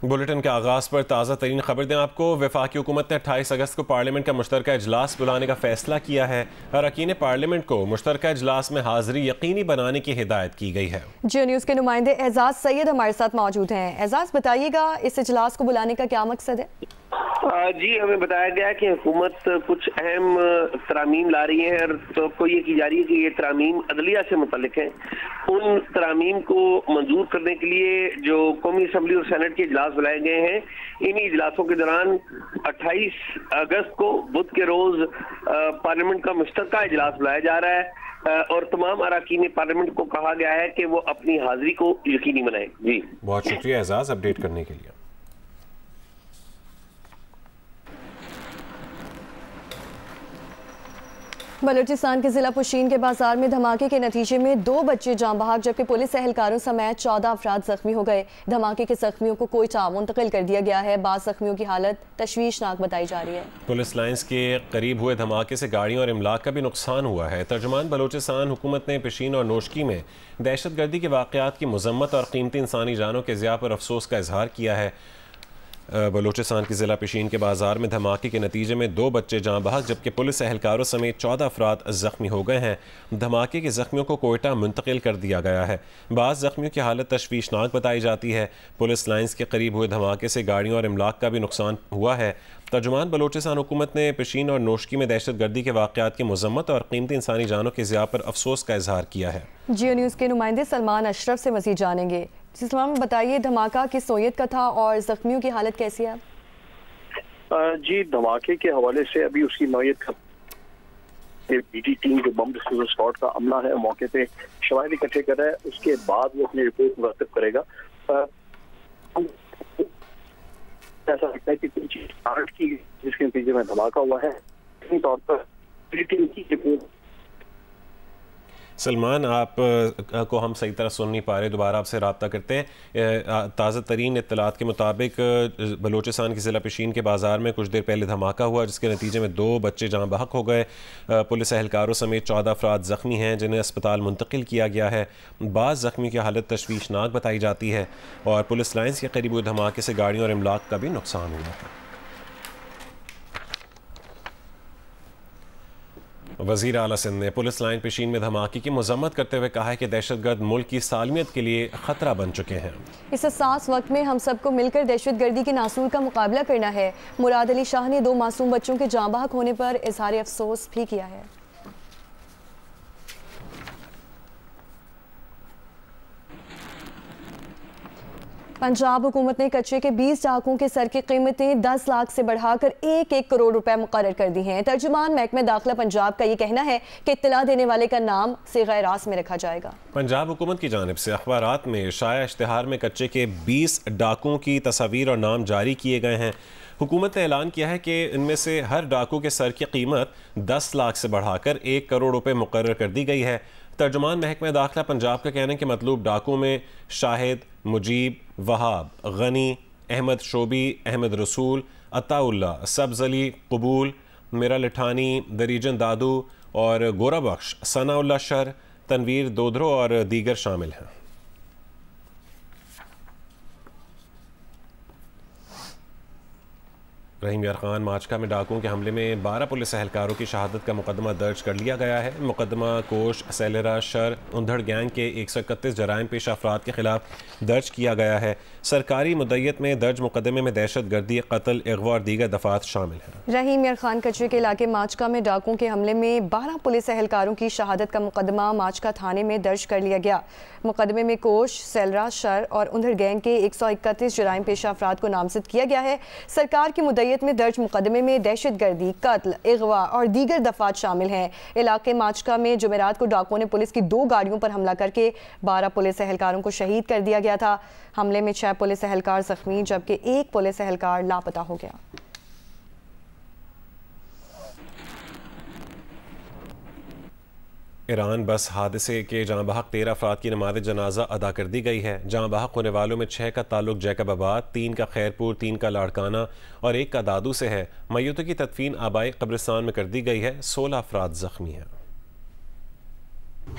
Bulletin के आगाज़ पर ताज़ा तरीन खबर दें आपको। वफाकी हुकूमत ने 28 अगस्त को पार्लियामेंट का मुश्तरका इजलास बुलाने का फैसला किया है। अरकान पार्लियामेंट को मुश्तरका इजलास में हाजिरी यकीनी बनाने की हिदायत की गई है। जियो न्यूज़ के नुमाइंदे एजाज सैयद हमारे साथ मौजूद हैं। एजाज, बताइएगा इस इजलास को बुलाने का क्या मकसद है? जी, हमें बताया गया कि हुकूमत कुछ अहम तरामीम ला रही है और तो कोई ये की जा रही है कि ये तरामीम अदलिया से मुतल्लिक है। उन तरामीम को मंजूर करने के लिए जो कौमी असम्बली और सेनेट के इजलास बुलाए गए हैं, इन्हीं इजलासों के दौरान 28 अगस्त को बुध के रोज पार्लियामेंट का मुश्तरका इजलास बुलाया जा रहा है और तमाम अरकान पार्लियामेंट को कहा गया है कि वो अपनी हाजिरी को यकीनी बनाए। जी, बहुत शुक्रिया एजाज अपडेट करने के लिए। बलूचिस्तान के जिला पुशीन के बाजार में धमाके के नतीजे में 2 बच्चे जान बहक जबकि पुलिस एहलकारों समेत 14 अफराद जख्मी हो गए। धमाके के जख्मियों को कोयटा मुंतकिल कर दिया गया है। बाद जख्मियों की हालत तशवीशनाक बताई जा रही है। पुलिस लाइंस के करीब हुए धमाके से गाड़ियों और इमलाक का भी नुकसान हुआ है। तर्जुमान बलूचिस्तान हुकूमत ने पिशीन और नोशकी में दहशत गर्दी के वाक़यात की मजम्मत और कीमती इंसानी जानों के ज़िया पर अफसोस का इजहार किया है। बलूचिस्तान के ज़िला पिशीन के बाजार में धमाके के नतीजे में 2 बच्चे जाँ बहक जबकि पुलिस एहलकारों समेत 14 अफराद ज़ख्मी हो गए हैं। धमाके के ज़ख्मियों को कोयटा मुंतकिल कर दिया गया है। बाज़ ज़ख्मियों की हालत तशवीशनाक बताई जाती है। पुलिस लाइंस के करीब हुए धमाके से गाड़ियों और इमलाक का भी नुकसान हुआ है। तर्जुमान बलूचिस्तान हुकूमत ने पिशीन और नोशकी में दहशत गर्दी के वाक़यात की मजम्मत और कीमती इंसानी जानों के ज़िया पर अफसोस का इजहार किया है। जियो न्यूज़ के नुमाइंदे सलमान अशरफ से मज़ीद जानेंगे। सलमान, बताइए धमाका किस नौयत का था और जख्मियों की हालत कैसी है? जी, धमाके के हवाले से अभी उसकी नौयत का बीटी टीम जो बम डिस्पोजल स्क्वाड का अमला है मौके पे शवाहिद इकट्ठे कर रहा है। उसके बाद वो अपनी रिपोर्ट मुरतब करेगा। ऐसा लगता है कि कुछ चीज स्टार्ट की जिसके नतीजे में धमाका हुआ है। तौर पर बीटी टीम की रिपोर्ट। सलमान, आप को हम सही तरह सुन नहीं पा रहे, दोबारा आपसे रब्ता करते हैं। ताज़ा तरीन इत्तलात के मुताबिक बलूचिस्तान के ज़िला पिशीन के बाज़ार में कुछ देर पहले धमाका हुआ जिसके नतीजे में 2 बच्चे जाँ बहक हो गए। पुलिस एहलकारों समेत 14 अफराद ज़ख्मी हैं जिन्हें अस्पताल मुंतकिल किया गया है। बाज़ ज़ख्मियों की हालत तशवीशनाक बताई जाती है और पुलिस लाइंस के करीब हुए धमाके से गाड़ियों और इमलाक का भी नुकसान हुआ है। वज़ीर आला सिंध ने पुलिस लाइन पिशीन में धमाके की मजम्मत करते हुए कहा है कि दहशतगर्द मुल्क की सालमियत के लिए खतरा बन चुके हैं। इस हसास वक्त में हम सबको मिलकर दहशतगर्दी के नासूर का मुकाबला करना है। मुराद अली शाह ने 2 मासूम बच्चों के जाँ बहक होने पर इजहार अफसोस भी किया है। पंजाब हुकूमत ने कच्चे के 20 डाकों के सर की कीमतें 10 लाख से बढ़ाकर 1-1 करोड़ रुपए मुकर्रर कर दी हैं। तर्जुमान महकमे दाखिला पंजाब का ये कहना है कि इत्तला देने वाले का नाम सिग़ाए रास में रखा जाएगा। पंजाब हुकूमत की जानिब से अखबारात में शाया इश्तिहार में कच्चे के 20 डाकों की तस्वीर और नाम जारी किए गए हैं। हुकूमत ने ऐलान किया है कि इनमें से हर डाकू के सर की कीमत 10 लाख से बढ़ाकर 1 करोड़ रुपए मुकर्रर कर दी गई है। तर्जुमान महकमा दाखिला पंजाब का कहना है कि मतलूब डाकू में शाहिद, मुजीब, वहाब, गनी, अहमद शोबी, अहमद रसूल, अताउल्ला, सब्ज़ अली, कबूल, मेरा लिठानी, दरीजन दादू और गोरा बख्श, सनाउल्ला शर, तनवीर दोधरो और दीगर शामिल हैं। रहीम यार खान माचका में डाकुओं के हमले में 12 पुलिस एहलकारों की शहादत का मुकदमा दर्ज कर लिया गया है। मुकदमा कोश, सेलरा, शर, उंधड़ गैंग के 131 जराइम पेश अफराद के खिलाफ दर्ज किया गया है। सरकारी मुद्दत में दर्ज मुकदमे में दहशत गर्दी, कत्ल, अगवा और दीगर दफात शामिल हैं। रहीम यार खान कचरे के इलाके माचका में डाकुओं के हमले में 12 पुलिस एहलकारों की शहादत का मुकदमा माचका थाने में दर्ज कर लिया गया। मुकदमे में कोश, सेलरा, शर और उंधड़ गैंग के 131 जराइम पेशा अफराद को नामजद किया गया है। सरकार की मुद्दत में दर्ज मुकदमे में दहशत गर्दी, कत्ल, अगवा और दीगर दफात शामिल हैं। इलाके माचका में जुमेरात को डाकुओं ने पुलिस की 2 गाड़ियों पर हमला करके 12 पुलिस एहलकारों को शहीद कर दिया गया था। हमले में 6 पुलिस एहलकार जख्मी जबकि 1 पुलिस एहलकार लापता हो गया। ईरान बस हादसे के जहाँ बहक 13 अफराद की नमाज जनाजा अदा कर दी गई है। जहाँ बहक होने वालों में 6 का ताल्लुक जैकबाबाद, 3 का खैरपुर, 3 का लाड़काना और 1 का दादू से है। मैयतों की तदफीन आबाई कब्रिस्तान में कर दी गई है। 16 अफराद जख्मी हैं।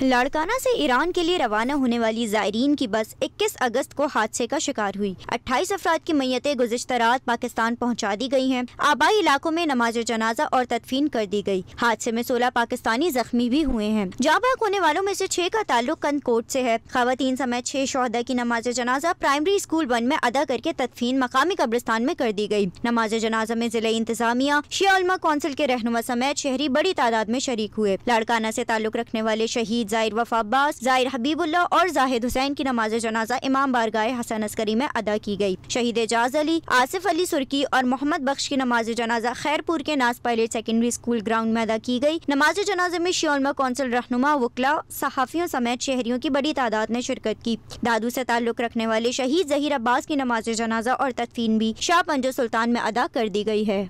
लाड़काना से ईरान के लिए रवाना होने वाली ज़ायरीन की बस 21 अगस्त को हादसे का शिकार हुई। 28 अफराद की मैयतें गुज़िश्ता रात पाकिस्तान पहुंचा दी गई हैं। आबाई इलाकों में नमाज जनाजा और तदफीन कर दी गई। हादसे में 16 पाकिस्तानी जख्मी भी हुए हैं। जाँ बहक होने वालों में से 6 का ताल्लुक कंदकोट से है। ख़वातीन समेत 6 शोहदा की नमाज जनाजा प्राइमरी स्कूल 1 में अदा करके तदफीन मकामी कब्रिस्तान में कर दी गई। नमाज जनाजा में जिले इंतजामिया, शिया उलमा कौंसिल के रहनुमा समेत शहरी बड़ी तादाद में शरीक हुए। लाड़काना से ताल्लुक रखने वाले शहीद ज़ाहिर वफा अब्बास, ज़ाहिर हबीबुल्लाह और जाहिद हुसैन की नमाज जनाजा इमाम बारगाह हसन अस्करी में अदा की गई। शहीद एजाज अली, आसिफ अली सुर्की और मोहम्मद बख्श की नमाज जनाजा खैरपुर के नाज पायलट सेकेंडरी स्कूल ग्राउंड में अदा की गई। नमाज जनाजे में शिया उलमा कौंसिल रहनुमा, वकला, सहाफ़ियों समेत शहरियों की बड़ी तादाद ने शिरकत की। दादू से ताल्लुक रखने वाले शहीद ज़हीर अब्बास की नमाज जनाजा और तदफीन भी शाह पंजो सुल्तान में अदा कर दी गई है।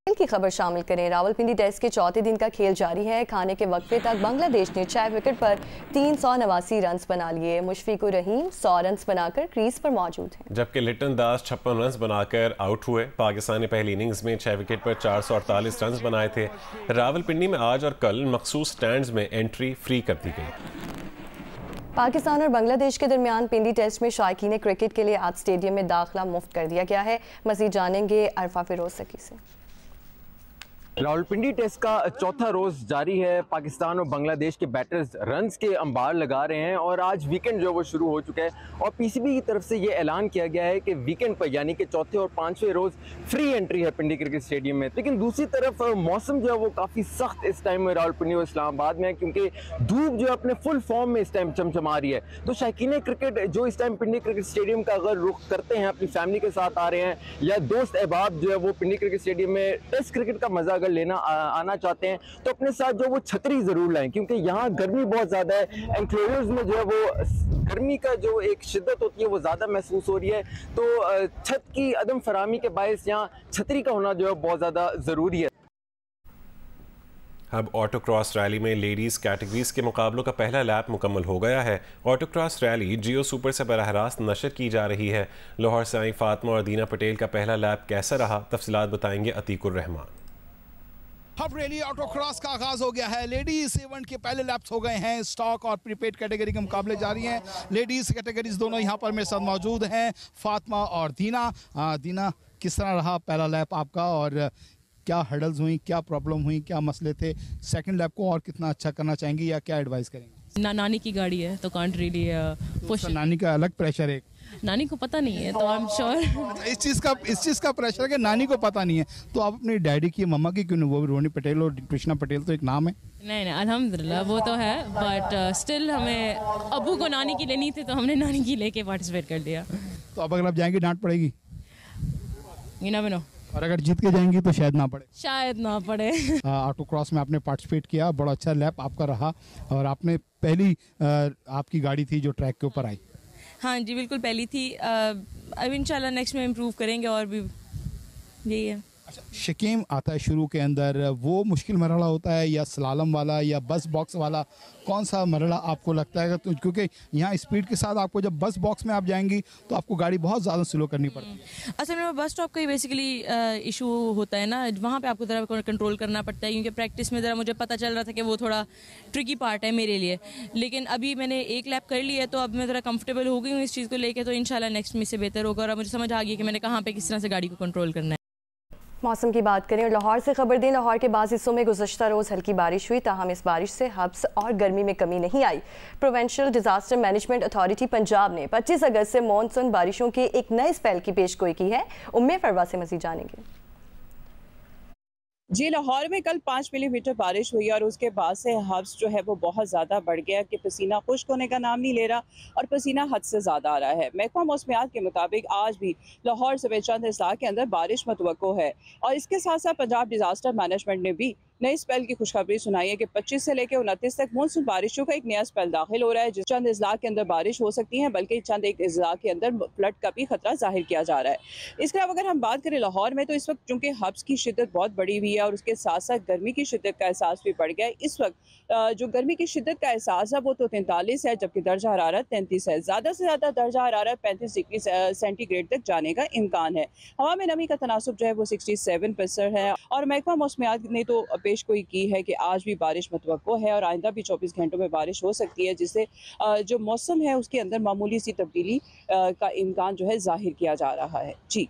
खेल की खबर शामिल करें। रावलपिंडी टेस्ट के चौथे दिन का खेल जारी है। खाने के वक्फे तक बांग्लादेश ने 6 विकेट पर 389 रन बना लिए। मुशफिकुर रहीम 100 रन बनाकर क्रीज पर मौजूद हैं, जबकि लिटन दास 56 रन बनाकर आउट हुए। पाकिस्तान ने पहली इनिंग्स में 6 विकेट पर 448 रन बनाए थे। रावलपिंडी में आज और कल मखसूस स्टैंड्स में एंट्री फ्री कर दी गई। पाकिस्तान और बांग्लादेश के दरमियान पिंडी टेस्ट में शायकीन क्रिकेट के लिए आज स्टेडियम में दाखिला मुफ्त कर दिया गया है। मज़ीद जानेंगे अरफा फिरोज सकी से। रावलपिंडी टेस्ट का चौथा रोज़ जारी है। पाकिस्तान और बांग्लादेश के बैटर्स रन्स के अंबार लगा रहे हैं और आज वीकेंड जो है वो शुरू हो चुका है और पीसीबी की तरफ से ये ऐलान किया गया है कि वीकेंड पर यानी कि चौथे और पांचवें रोज़ फ्री एंट्री है पिंडी क्रिकेट स्टेडियम में। लेकिन दूसरी तरफ मौसम जो है वो काफ़ी सख्त इस टाइम में रावलपिंडी और इस्लामाबाद में है, क्योंकि धूप जो है अपने फुल फॉर्म में इस टाइम चमचमा रही है। तो शायकीन क्रिकेट जो इस टाइम पिंडी क्रिकेट स्टेडियम का अगर रुख करते हैं, अपनी फैमिली के साथ आ रहे हैं या दोस्त अहबाब जो है वो पिंडी क्रिकेट स्टेडियम में टेस्ट क्रिकेट का मजा अगर लेना आना चाहते हैं तो अपने साथ जो वो छतरी जरूर लाएं, क्योंकि यहाँ गर्मी बहुत ज्यादा है। एनक्लोजर्स में जो है वो गर्मी का जो एक शिद्दत होती है वो ज्यादा महसूस हो रही है। तो छत की अदम फरामी के बायस यहाँ छतरी का होना जो है बहुत ज्यादा जरूरी है। अब ऑटोक्रॉस रैली में लेडीज़ कैटेगरीज के मुकाबलों का पहला लैप मुकम्मल हो गया है। ऑटोक्रॉस रैली जियो सुपर से बराह रास्त नशर की जा रही है। लाहौर से आई फातिमा और दीना पटेल का पहला लैप कैसा रहा, तफसीलात बताएंगे अतीकुर रहमान। अब रैली ऑटोक्रॉस का आगाज हो गया है। लेडीज इवेंट के पहले लैप्स हो गए हैं। स्टॉक और प्रीपेड कैटेगरी के मुकाबले जारी हैं। लेडीज कैटेगरीज दोनों यहाँ पर मेरे साथ मौजूद हैं, फातिमा और दीना। दीना, किस तरह रहा पहला लैप आपका और क्या हर्डल्स हुई, क्या प्रॉब्लम हुई, क्या मसले थे? सेकंड लैप को और कितना अच्छा करना चाहेंगे या क्या एडवाइस करेंगे? नानी की गाड़ी है तो कांट रियली पुश। नानी का अलग प्रेशर है, नानी को पता नहीं है तो आई एम श्योर इस चीज़ का प्रेशर है कि नानी को पता नहीं है। तो आप अपनी डैडी की, मम्मा की क्यों नहीं? वो रोनी पटेल और कृष्णा पटेल तो एक नाम है। नहीं अल्हम्दुलिल्लाह वो तो है, बट स्टिल हमें अबू को नानी की लेनी थी तो हमने नानी की लेके पार्टिसिपेट कर दिया। तो अब अगर आप जाएंगे डांट पड़ेगी? You never know. और अगर जीत के जाएंगी तो शायद ना पड़े। शायद ना पड़े। ऑटोक्रॉस में आपने पार्टिसिपेट किया, बड़ा अच्छा लैप आपका रहा और आपने पहली आपकी गाड़ी थी जो ट्रैक के ऊपर आई। हाँ जी बिल्कुल पहली थी। अब इंशाल्लाह नेक्स्ट में इम्प्रूव करेंगे और भी यही है। अच्छा, शकीम आता है शुरू के अंदर, वो मुश्किल मरहला होता है या स्लालम वाला या बस बॉक्स वाला? कौन सा मरहला आपको लगता है? तो क्योंकि यहाँ स्पीड के साथ आपको जब बस बॉक्स में आप जाएंगी तो आपको गाड़ी बहुत ज़्यादा स्लो करनी पड़ती है। असल में बस स्टॉप का ही बेसिकली इशू होता है ना, वहाँ पे आपको ज़रा कंट्रोल करना पड़ता है, क्योंकि प्रैक्टिस में ज़रा मुझे पता चल रहा था कि वो थोड़ा ट्रिकी पार्ट है मेरे लिए। लेकिन अभी मैंने एक लैप कर ली है तो अब मैं ज़रा कंफर्टेबल हो गई हूँ इस चीज़ को लेकर, तो इंशाल्लाह नेक्स्ट में से बेहतर होगा और मुझे समझ आ गई कि मैंने कहाँ पर किस तरह से गाड़ी को कंट्रोल करना है। मौसम की बात करें और लाहौर से खबर दें। लाहौर के बाज़ हिस्सों में गुज़श्ता रोज़ हल्की बारिश हुई, ताहम इस बारिश से हब्स और गर्मी में कमी नहीं आई। Provincial disaster management authority Punjab ने 25 अगस्त से मानसून बारिशों के एक नए स्पेल की पेशगोई की है। उम्मे फरवा से मज़ीद जानेंगे। जी, लाहौर में कल 5 मिलीमीटर बारिश हुई और उसके बाद से हब्स जो है वो बहुत ज़्यादा बढ़ गया कि पसीना खुश्क होने का नाम नहीं ले रहा और पसीना हद से ज़्यादा आ रहा है। महकमा मौसमियात के मुताबिक आज भी लाहौर समेत चंद अजला के अंदर बारिश मतवक्को है और इसके साथ साथ पंजाब डिजास्टर मैनेजमेंट ने भी नई स्पेल की खुशखबरी सुनाई है कि 25 से लेकर 29 तक मानसून बारिशों का एक नया स्पेल दाखिल हो रहा है, जिस चंद अजला के अंदर बारिश हो सकती है, बल्कि चंद एक अजला के अंदर फ्लड का भी खतरा जाहिर किया जा रहा है। इसके अलावा अगर हम बात करें लाहौर में, तो इस वक्त चूँकि हब्स की शिद्दत बहुत बढ़ी हुई है और उसके साथ साथ गर्मी की शिद्दत का एहसास भी बढ़ गया है। इस वक्त जो गर्मी की शिद्दत का एहसास है वो तो 43 है, जबकि दर्जा हरारत 33 है। ज़्यादा से ज़्यादा दर्जा हरारत 35 डिग्री सेंटीग्रेड तक जाने का इम्कान है। हवा में नमी का तनासुब जो है वो 67% है और महकमा मौसमियात ने तो पेशगोई की है कि आज भी बारिश मुतवक्को है और आइंदा भी 24 घंटों में बारिश हो सकती है, जिससे जो मौसम है उसके अंदर मामूली सी तब्दीली का इम्कान जो है जाहिर किया जा रहा है। जी,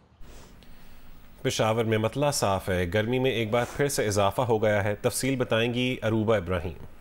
पेशावर में मतला साफ है, गर्मी में एक बार फिर से इजाफा हो गया है। तफसील बताएंगी अरूबा इब्राहिम।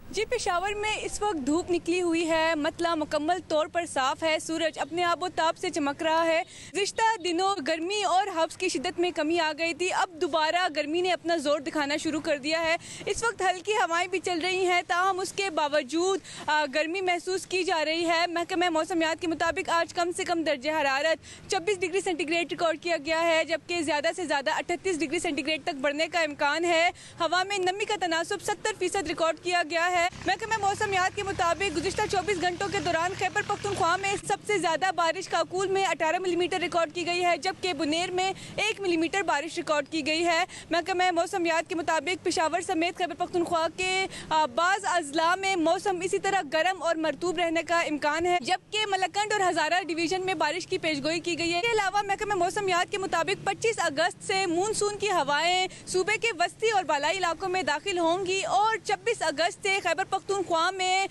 जी, पेशावर में इस वक्त धूप निकली हुई है, मतला मुकम्मल तौर पर साफ है, सूरज अपने आबो ताब से चमक रहा है। गुज़िश्ता दिनों गर्मी और हब्स की शिद्दत में कमी आ गई थी, अब दोबारा गर्मी ने अपना जोर दिखाना शुरू कर दिया है। इस वक्त हल्की हवाएं भी चल रही हैं, ताहम उसके बावजूद गर्मी महसूस की जा रही है। महकमा मौसमियात के मुताबिक आज कम से कम दर्जा हरारत 26 डिग्री सेंटीग्रेड रिकॉर्ड किया गया है, जबकि ज़्यादा से ज़्यादा 38 डिग्री सेंटीग्रेड तक बढ़ने का इम्कान है। हवा में नमी का तनासुब 70% रिकॉर्ड किया गया है। महकमा मौसमियात के मुताबिक गुज़िश्ता 24 घंटों के दौरान खैबर पख्तूनख्वा में सबसे ज्यादा बारिश काकूल में 18 मिलीमीटर रिकॉर्ड की गई है, जबकि बुनेर में 1 मिलीमीटर बारिश रिकॉर्ड की गई है। महकमा मौसमियात के मुताबिक पेशावर समेत खैबर पख्तूनख्वा के बाज़ अजला में मौसम इसी तरह गर्म और मरतूब रहने का इम्कान है, जबकि मलकंड और हजारा डिवीजन में बारिश की पेशगोई की गई है। इसके अलावा महकमा मौसमियात के मुताबिक 25 अगस्त से मानसून की हवाएं सूबे के वस्ती और बालाई इलाकों में दाखिल होंगी और 26 अगस्त से खैबर पख्तूनख्वा में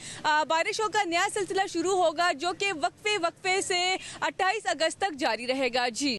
बारिशों का नया सिलसिला शुरू होगा, जो कि वक्फे से 28 अगस्त तक जारी रहेगा। जी।